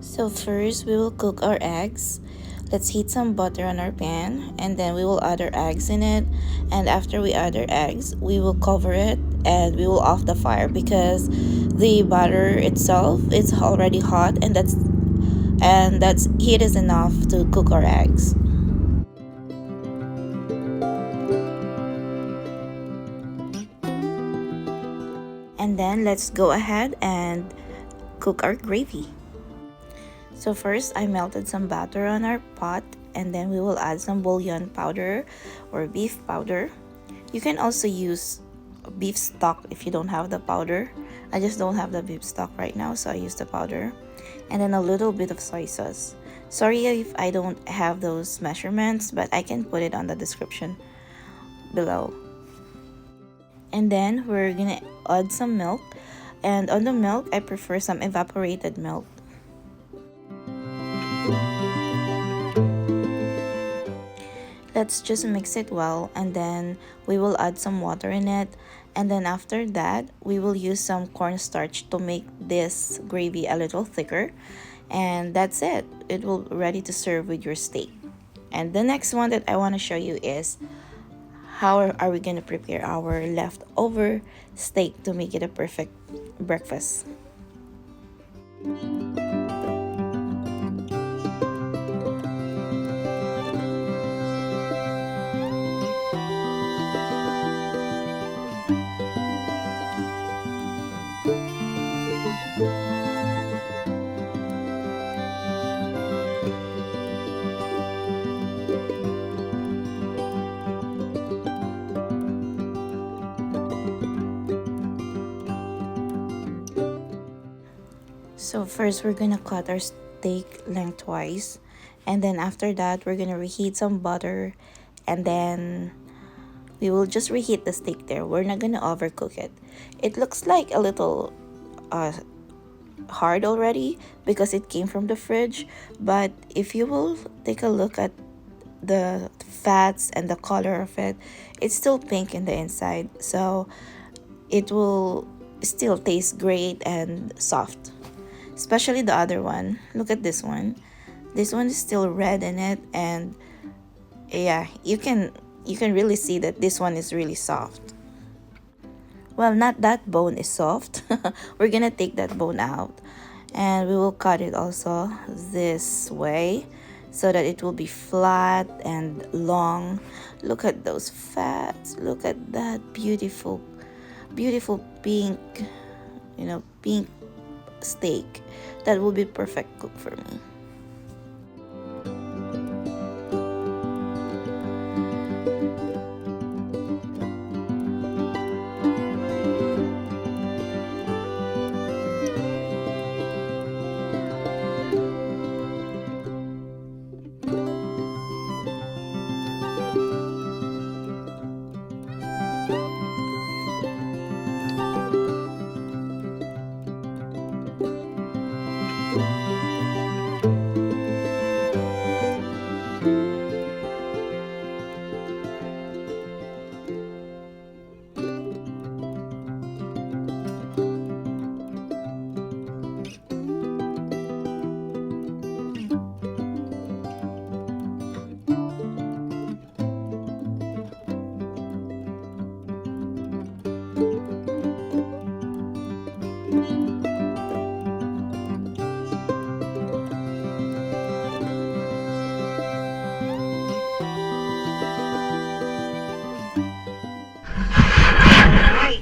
So first, we will cook our eggs. Let's heat some butter on our pan, and then we will add our eggs in it. And after we add our eggs, we will cover it and we will off the fire because the butter itself is already hot, and that's heat is enough to cook our eggs. And then let's go ahead and cook our gravy. So first, I melted some butter on our pot, and then we will add some bouillon powder or beef powder. You can also use beef stock if you don't have the powder. I just don't have the beef stock right now, so I use the powder. And then a little bit of soy sauce. Sorry if I don't have those measurements, but I can put it on the description below. And then we're gonna add some milk. And on the milk, I prefer some evaporated milk. Let's just mix it well, and then we will add some water in it, and then after that we will use some cornstarch to make this gravy a little thicker, and that's it. It will ready to serve with your steak. And the next one that I want to show you is how are we going to prepare our leftover steak to make it a perfect breakfast. So first we're gonna cut our steak lengthwise, and then after that we're gonna reheat some butter, and then we will just reheat the steak there. We're not gonna overcook it. It looks like a little hard already because it came from the fridge, but if you will take a look at the fats and the color of it, it's still pink in the inside, so it will still taste great and soft. Especially the other one. Look at this one. This one is still red in it, and yeah, you can really see that this one is really soft. Well, not that bone is soft. We're gonna take that bone out, and we will cut it also this way so that it will be flat and long. Look at those fats. Look at that beautiful pink, pink steak. That will be perfect cook for me.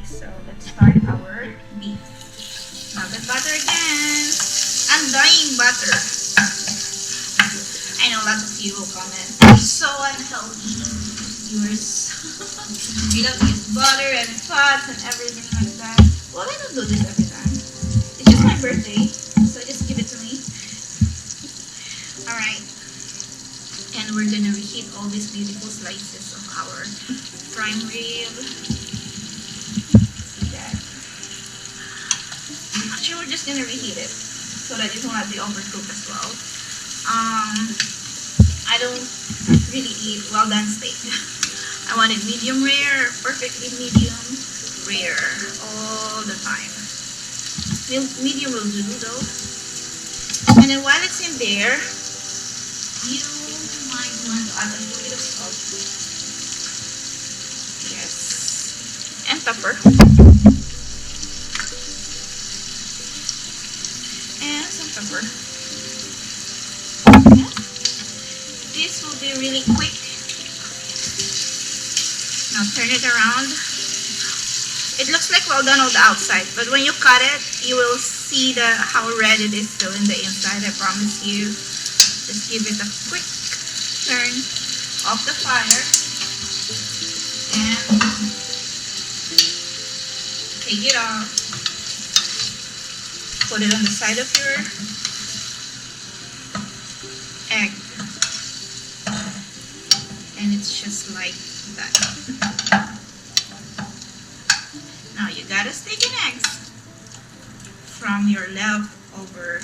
So let's start our beef. Melted butter again. I'm dying butter. I know lots of you will comment, so unhealthy. Yours. You don't use butter and fats and everything like that. Well, I don't do this every time. It's just my birthday, so just give it to me. Alright. And we're gonna reheat all these beautiful slices of our prime rib. See that? Actually, we're just gonna reheat it so that it will not be overcooked as well. I don't really eat well done steak. I want it medium rare, perfectly medium rare all the time. Medium will do though. And then while it's in there, you might want to add a little bit of salt. Yes. And pepper. And some pepper. Yeah. This will be really quick. Now turn it around. It looks like well done on the outside, but when you cut it, you will see how red it is still in the inside. I promise you. Just give it a quick turn off the fire and take it off. Put it on the side of your egg, and it's just like that. Now you got a steak and eggs from your leftover